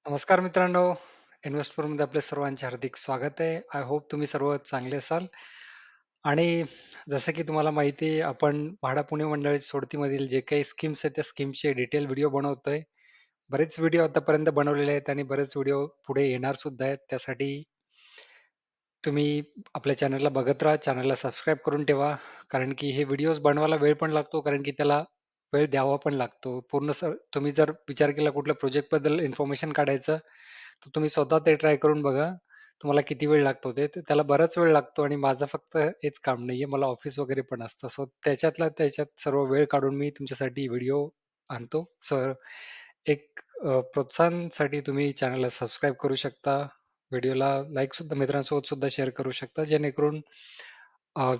नमस्कार मित्रांनो, इन्व्हेस्टफोरमध्ये आपले सर्वांचे हार्दिक स्वागत आहे. आय होप तुम्ही सर्व चांगले असाल. आणि जसं की तुम्हाला माहिती आहे, आपण म्हाडा पुणे मंडळ सोडतीमधील जे काही स्कीम्स आहेत, त्या स्कीमचे डिटेल व्हिडिओ बनवतोय. बरेच व्हिडिओ आतापर्यंत बनवलेले आहेत आणि बरेच व्हिडिओ पुढे येणार सुद्धा आहेत. त्यासाठी तुम्ही आपल्या चॅनलला बघत राहा, चॅनलला सबस्क्राईब करून ठेवा. कारण की हे व्हिडिओज बनवायला वेळ पण लागतो, कारण की त्याला वेळ द्यावा पण लागतो. पूर्ण तुम्ही जर विचार केला कुठल्या प्रोजेक्टबद्दल इन्फॉर्मेशन काढायचं, तर तुम्ही स्वतः ते ट्राय करून बघा. तुम्हाला किती वेळ लागतो ते. तर त्याला बराच वेळ लागतो आणि माझं फक्त हेच काम नाहीये. मला ऑफिस वगैरे पण असतं. सो त्याच्यातला त्याच्यात सर्व वेळ काढून मी तुमच्यासाठी व्हिडिओ आणतो. सर एक प्रोत्साहनासाठी तुम्ही चॅनलला सबस्क्राईब करू शकता. व्हिडिओला लाईक सुद्धा मित्रांसोबत सुद्धा शेअर करू शकता, जेणेकरून अ,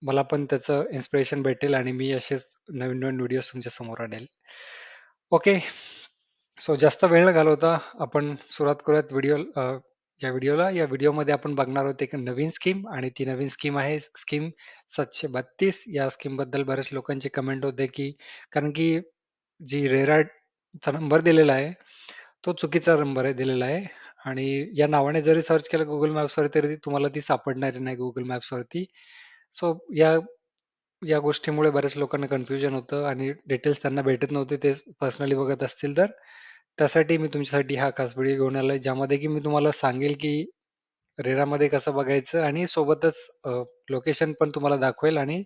मला पण त्याचं इन्स्पिरेशन भेटेल आणि मी असेच नवीन-नवीन व्हिडिओज तुमच्या समोर आणेल. ओके. सो जास्त वेळ न घालवता आपण सुरुवात करूयात या व्हिडिओला. या व्हिडिओमध्ये आपण बघणार आहोत एक नवीन स्कीम आणि ती नवीन स्कीम आहे स्कीम 732. या स्कीमबद्दल बऱ्याच लोकांचे कमेंट होते, की कारण की जी रेराचा नंबर दिलेला आहे, तो चुकीचा नंबर आहे दिलेला आहे आणि या नावाने जरी सर्च केलं Google मॅप्सवर तरी तुम्हाला ती सापडणारी नाही Google मॅप्सवरती. सो या गोष्टीमुळे बऱ्याच लोकांना कन्फ्युजन होतं आणि डिटेल्स त्यांना भेटत नव्हते. ते पर्सनली बघत असतील तर. त्यासाठी मी तुमच्यासाठी हा खास व्हिडिओ घेऊन आलोय, ज्यामध्ये की मी तुम्हाला सांगेल की रेरामध्ये कसं बघायचं आणि सोबतच लोकेशन पण तुम्हाला दाखवेल आणि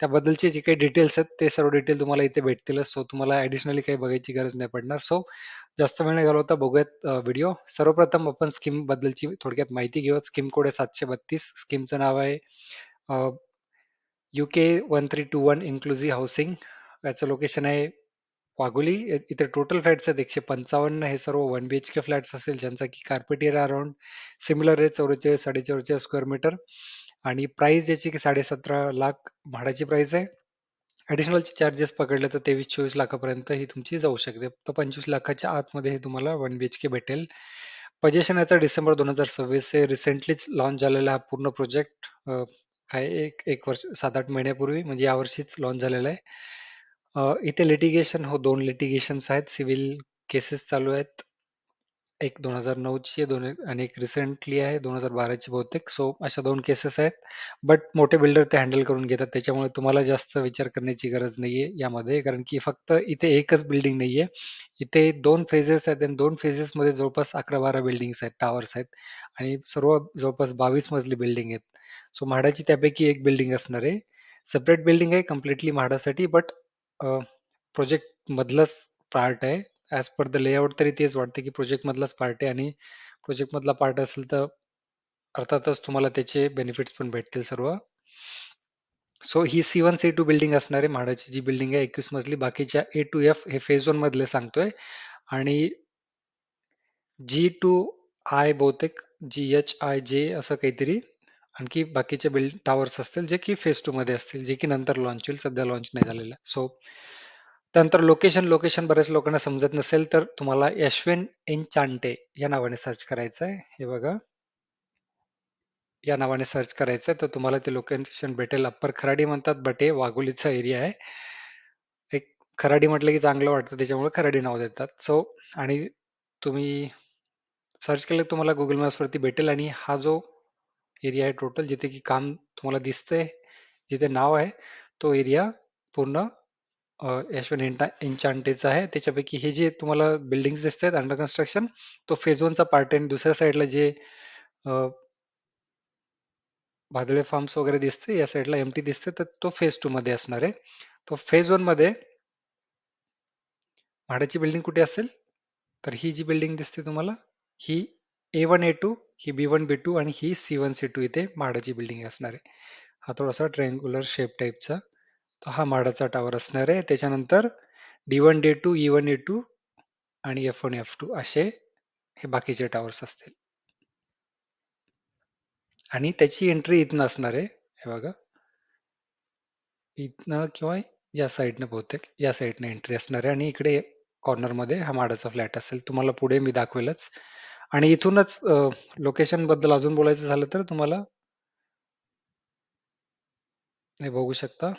त्याबद्दलचे जे काही डिटेल्स आहेत ते सर्व डिटेल तुम्हाला इथे भेटतीलच. सो तुम्हाला ॲडिशनली काही बघायची गरज नाही पडणार. सो जास्त वेळ न घालवता बघूयात व्हिडिओ. सर्वप्रथम आपण स्कीम बद्दलची थोडक्यात माहिती घेऊयात. स्कीम कोड आहे 732. स्कीमचं नाव आहे UK 1321 इन्क्लुझिव्ह हाऊसिंग. याचं लोकेशन आहे वाघोली. इथे टोटल फ्लॅट्स आहेत 155. हे सर्व 1 BHK फ्लॅट्स असेल, ज्यांचा की कार्पेट एरिया अराउंड सिमिलर आहे 44 44 स्क्वेअर मीटर आणि प्राइस याची की 17.5 लाख म्हाडाची प्राइस आहे. ऍडिशनल चार्जेस पकडले तर 23-24 लाखापर्यंत ही तुमची जाऊ शकते. तर 25 लाखाच्या आतमध्ये हे तुम्हाला 1 BHK भेटेल. पोझिशन याचा डिसेंबर 2026 आहे. रिसेंटलीच लॉन्च झालेला हा पूर्ण प्रोजेक्ट. काय एक एक वर्ष 7-8 महिन्यापूर्वी म्हणजे यावर्षीच लॉन्च झालेला आहे. इथे लिटिगेशन 2 लिटिगेशन्स आहेत. सिव्हिल केसेस चालू आहेत. एक 2009ची आहे, आणि एक रिसेंटली आहे 2012ची बहुतेक. सो अशा 2 केसेस आहेत. बट मोठे बिल्डर ते हँडल करून घेतात. त्याच्यामुळे तुम्हाला जास्त विचार करण्याची गरज नाहीये यामध्ये. कारण की फक्त इथे एकच बिल्डिंग नाहीये. इथे 2 फेजेस आहेत आणि 2 फेजेसमध्ये जवळपास 11-12 बिल्डिंग्स आहेत, टॉवर्स आहेत आणि सर्व जवळपास 22 मजली बिल्डिंग आहेत. सो म्हाडाची त्यापैकी एक बिल्डिंग असणार आहे. सेपरेट बिल्डिंग आहे कंप्लीटली म्हाडासाठी, बट प्रोजेक्ट मधलंच पार्ट आहे. ॲज पर द लेआउट तरी तेच वाटतं, की प्रोजेक्ट मधलाच पार्ट आहे आणि प्रोजेक्ट मधला पार्ट असेल तर अर्थातच तुम्हाला त्याचे बेनिफिट्स पण भेटतील सर्व. सो ही C1 C2 बिल्डिंग असणार आहे. म्हाडाची जी बिल्डिंग आहे 21 मजली. बाकीच्या A to F हे फेज 1 मधले सांगतोय आणि G2I बहुतेक GHIJ असं काहीतरी आणखी बाकीचे टॉवर्स असतील, जे की फेज 2 मध्ये असतील, जे की नंतर लॉन्च होईल. सध्या लॉन्च नाही झालेलं. सो त्यानंतर लोकेशन बऱ्याच लोकांना समजत नसेल तर तुम्हाला यशवेन एनचांटे या नावाने सर्च करायचं आहे. हे बघा, या नावाने सर्च करायचं तर तुम्हाला ते लोकेशन भेटेल. अप्पर खराडी म्हणतात, बट हे वाघोलीचा एरिया आहे. एक खराडी म्हटलं की चांगलं वाटतं, त्याच्यामुळे खराडी नाव देतात. सो आणि तुम्ही सर्च केलं तुम्हाला गुगल मॅप्सवरती भेटेल आणि हा जो एरिया आहे टोटल, जिथे की काम तुम्हाला दिसतंय, जिथे नाव आहे, तो एरिया पूर्ण यशवंत एन्चांटेचा आहे. त्याच्यापैकी हे जे तुम्हाला बिल्डिंग्स दिसत आहेत अंडर कन्स्ट्रक्शन, तो फेज 1चा पार्ट आहे आणि दुसऱ्या साईडला जे भादळे फार्म्स वगैरे दिसते, या साईडला एमटी दिसते, तर तो फेज 2 मध्ये असणार आहे. तो फेज 1 मध्ये म्हाडाची बिल्डिंग कुठे असेल, तर ही जी बिल्डिंग दिसते तुम्हाला, ही A1 A2, ही B1 B2 आणि ही C1 C2 इथे म्हाडाची बिल्डिंग असणार आहे. हा थोडासा ट्रायंग्युलर शेप टाईपचा, तो हा म्हाडाचा टावर असणार आहे. त्याच्यानंतर D1 D2 E1 E2 आणि F1 F2 असे हे बाकीचे टावर्स असतील आणि त्याची एंट्री इथनं असणार आहे. हे बघा, इथनं किंवा या साईडनं, बहुतेक या साईडनं एंट्री असणार आहे आणि इकडे कॉर्नर मध्ये हा माडाचा फ्लॅट असेल. तुम्हाला पुढे मी दाखवेलच. आणि इथूनच लोकेशन बद्दल अजून बोलायचं झालं तर तुम्हाला हे बघू शकता,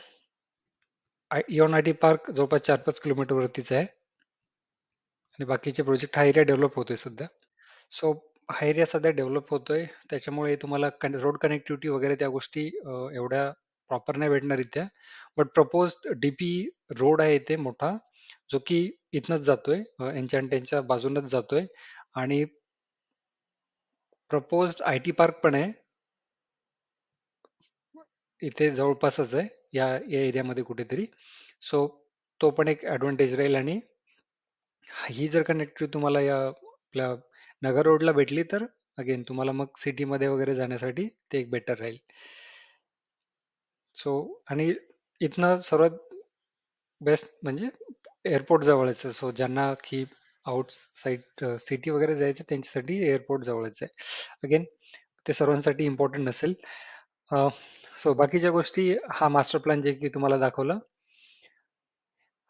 इऑन आय टी पार्क जवळपास 4-5 किलोमीटर वरतीच आहे आणि बाकीचे प्रोजेक्ट हा एरिया डेव्हलप होतोय सध्या. सो हा एरिया सध्या डेव्हलप होतोय. त्याच्यामुळे तुम्हाला रोड कनेक्टिव्हिटी वगैरे त्या गोष्टी एवढ्या प्रॉपर नाही भेटणार इथे. बट प्रपोज्ड डीपी रोड आहे इथे मोठा, जो की इथनच जातोय, एन्चांटेच्या बाजूनच जातोय. आणि प्रपोज्ड आय टी पार्क पण आहे इथे जवळपासच आहे, या एरियामध्ये कुठेतरी. सो तो पण एक ऍडव्हान्टेज राहील. आणि ही जर कनेक्टिव्हिटी तुम्हाला या आपल्या नगर रोडला भेटली तर अगेन तुम्हाला मग सिटीमध्ये वगैरे जाण्यासाठी ते एक बेटर राहील. सो आणि इथनं सर्वात बेस्ट म्हणजे एअरपोर्ट जवळच आहे. सो ज्यांना की आउटसाईड सिटी वगैरे जायचं त्यांच्यासाठी एअरपोर्ट जवळच आहे. अगेन ते सर्वांसाठी इम्पॉर्टंट नसेल. सो बाकीच्या गोष्टी हा मास्टर प्लॅन जे की तुम्हाला दाखवला,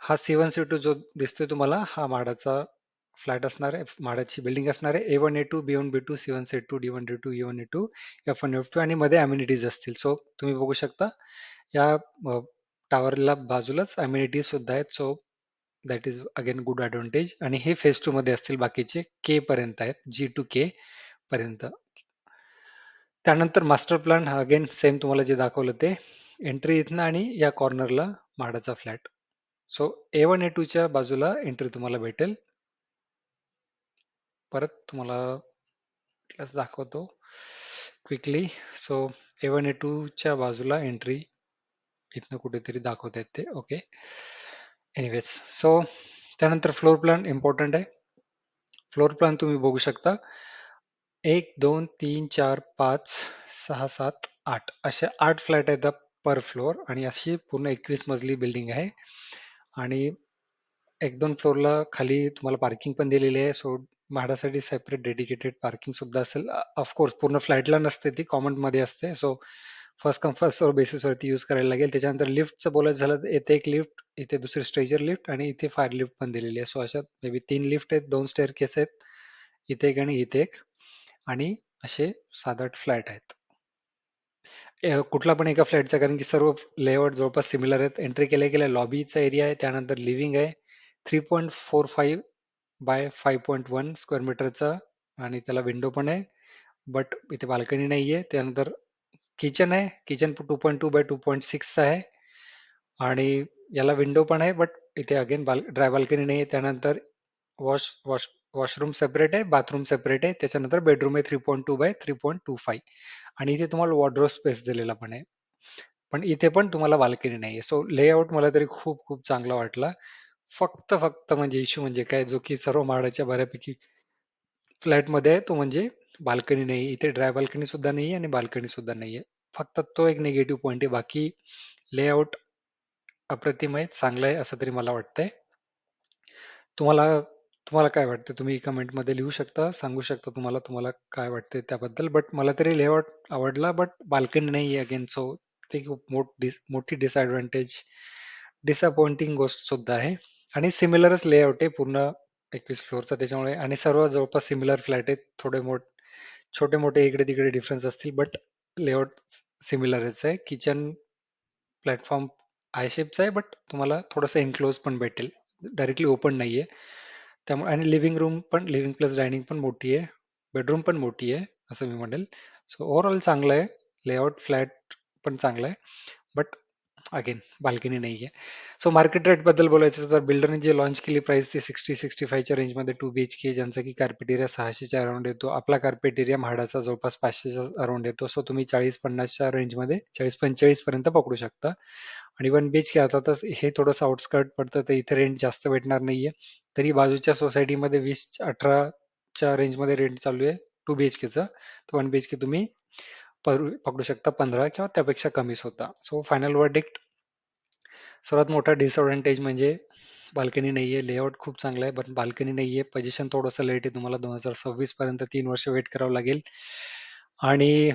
हा C1 C2 जो दिसतोय तुम्हाला, हा म्हाडाचा फ्लॅट असणार आहे, म्हाडाची बिल्डिंग असणार आहे. A1 A2 B1 B2 C1 C2 D1 D2 E1 E2 F1 F2 आणि मध्ये अम्युनिटीज असतील. सो तुम्ही बघू शकता या टॉवरला बाजूलाच अम्युनिटीज सुद्धा आहेत. So that is again good advantage. आणि हे फेज 2 मध्ये असतील, बाकीचे के पर्यंत आहेत, G to K पर्यंत. त्यानंतर मास्टर प्लॅन हा अगेन सेम तुम्हाला जे दाखवलं ते एंट्री इथनं आणि या कॉर्नरला म्हाडाचा फ्लॅट. सो A1 A2 च्या बाजूला एंट्री तुम्हाला भेटेल. परत तुम्हाला दाखवतो क्विकली. सो A1 A2 च्या बाजूला एंट्री इथनं कुठेतरी दाखवत आहेत ते. Okay, anyways. सो त्यानंतर फ्लोर प्लॅन इम्पॉर्टंट आहे. फ्लोर प्लॅन तुम्ही बघू शकता, 1 2 3 4 5 6 7 8 असे 8 फ्लॅट आहेत पर फ्लोअर. आणि अशी पूर्ण 21 मजली बिल्डिंग आहे. आणि 1 2 फ्लोअरला खाली तुम्हाला पार्किंग पण दिलेली आहे. सो म्हाडासाठी सेपरेट डेडिकेटेड पार्किंग सुद्धा असेल. ऑफकोर्स पूर्ण फ्लॅटला नसते, ती कॉमन मध्ये असते. So first come first serve बेसिसवरती use करायला लागेल. त्याच्यानंतर लिफ्टचं बोलायचं झालं तर इथे एक लिफ्ट, इथे दुसरी स्ट्रेचर लिफ्ट आणि इथे फायर लिफ्ट पण दिलेली आहे. सो अशा मे बी 3 लिफ्ट आहेत, 2 स्टेअर केस आहेत, इथे एक आणि इथे एक. आणि असे 7 8 फ्लॅट आहेत. कुठला पण एका फ्लॅटचा, कारण की सर्व लेआउट जवळपास सिमिलर आहेत. एंट्री केल्या केल्या लॉबीचा एरिया आहे, त्यानंतर लिव्हिंग आहे, 3.45 बाय 5.1 स्क्वेअर मीटरचा. आणि त्याला विंडो पण आहे, बट इथे बाल्कनी नाही आहे. त्यानंतर किचन आहे, किचन 2.2 बाय 2.6 आहे. आणि याला विंडो पण आहे, बट इथे अगेन ड्राय बाल्कनी नाही आहे. त्यानंतर वॉश वॉश वॉशरूम सेपरेट आहे, बाथरूम सेपरेट आहे. त्याच्यानंतर बेडरूम आहे 3.2 बाय 3.25. आणि इथे तुम्हाला वॉर्डरोब स्पेस दिलेला पण आहे. पण इथे पण तुम्हाला बाल्कनी नाहीये. सो लेआउट मला तरी खूप खूप चांगला वाटला. फक्त फक्त म्हणजे इश्यू म्हणजे काय, जो की सर्व म्हाडाच्या बऱ्यापैकी फ्लॅटमध्ये आहे, तो म्हणजे बाल्कनी नाही. इथे ड्राय बाल्कनी सुद्धा नाहीये आणि बाल्कनी सुद्धा नाहीये. फक्त तो एक निगेटिव्ह पॉईंट आहे. बाकी लेआउट अप्रतिम आहे, चांगलं आहे असं तरी मला वाटतंय. तुम्हाला तुम्हाला काय वाटतं? तुम्ही कमेंटमध्ये लिहू शकता, सांगू शकता तुम्हाला तुम्हाला काय वाटतंय त्याबद्दल. बट मला तरी लेआउट आवडला, बट बाल्कनी नाही आहे अगेन. सो ती खूप मोठी डिसएडव्हान्टेज, डिसअपॉइंटिंग गोष्ट सुद्धा आहे. आणि सिमिलरच लेआउट आहे पूर्ण 21 फ्लोअरचा त्याच्यामुळे. आणि सर्व जवळपास सिमिलर फ्लॅट आहेत. छोटे मोठे इकडे तिकडे डिफरन्स असतील, बट लेआउट सिमिलरच आहे. किचन प्लॅटफॉर्म आय शेपचा आहे, बट तुम्हाला थोडंसं एन्क्लोज पण भेटेल, डायरेक्टली ओपन नाहीये. त्यामुळे आणि लिव्हिंग रूम पण, लिव्हिंग प्लस डायनिंग पण मोठी आहे, बेडरूम पण मोठी आहे असं मी म्हणेल. सो ओव्हरऑल चांगलं आहे, लेआउट फ्लॅट पण चांगलं आहे, बट अगेन बाल्कनी नाहीये. सो मार्केट रेट बद्दल बोलायचं तर बिल्डरने जे लॉन्च केली प्राइस ती 60-65च्या रेंजमध्ये 2 BHK, ज्यांचा की कार्पेट एरिया 600च्या अराउंड येतो. आपला कार्पेट एरिया म्हाडाचा जवळपास 500च्या अराउंड येतो. सो तुम्ही 40-50च्या रेंजमध्ये 40-45 पर्यंत पकडू शकता. आणि 1 BHK आता तर हे थोडंसं आउटस्कर्ट पडतं, तर इथे रेंट जास्त भेटणार नाहीये. तरी बाजूच्या सोसायटीमध्ये 20-18च्या रेंजमध्ये रेंट चालू आहे 2 BHKचं. तर 1 BHK तुम्ही पकडू शकता 15 किंवा त्यापेक्षा कमी सुद्धा. सो फायनल वर्डिक्ट, सर्वात मोठा डिसएडव्हान्टेज म्हणजे बाल्कनी नाहीये. लेआउट खूप चांगला आहे, पण बाल्कनी नाहीये. पोझिशन थोडंसं लेट आहे, तुम्हाला 2026 पर्यंत 3 वर्ष वेट करावं लागेल. आणि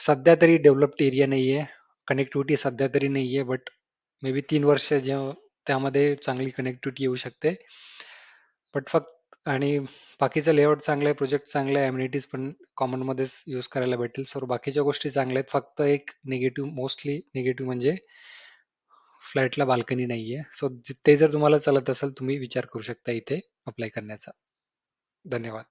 सध्या तरी डेव्हलप्ड एरिया नाहीये, कनेक्टिव्हिटी सध्या तरी नाहीये, बट मे बी 3 वर्ष जेव्हा त्यामध्ये चांगली कनेक्टिव्हिटी येऊ शकते. बट फक्त आणि बाकीचं लेआउट चांगलं आहे, प्रोजेक्ट चांगलं आहे, अम्युनिटीज पण कॉमन मध्येच यूज करायला भेटेल. सो बाकीच्या गोष्टी चांगल्या आहेत. फक्त एक निगेटिव्ह, मोस्टली निगेटिव्ह म्हणजे फ्लॅटला बाल्कनी नाहीये. सो ते जर तुम्हाला चालत असेल, तुम्ही विचार करू शकता इथे अप्लाय करण्याचा. धन्यवाद.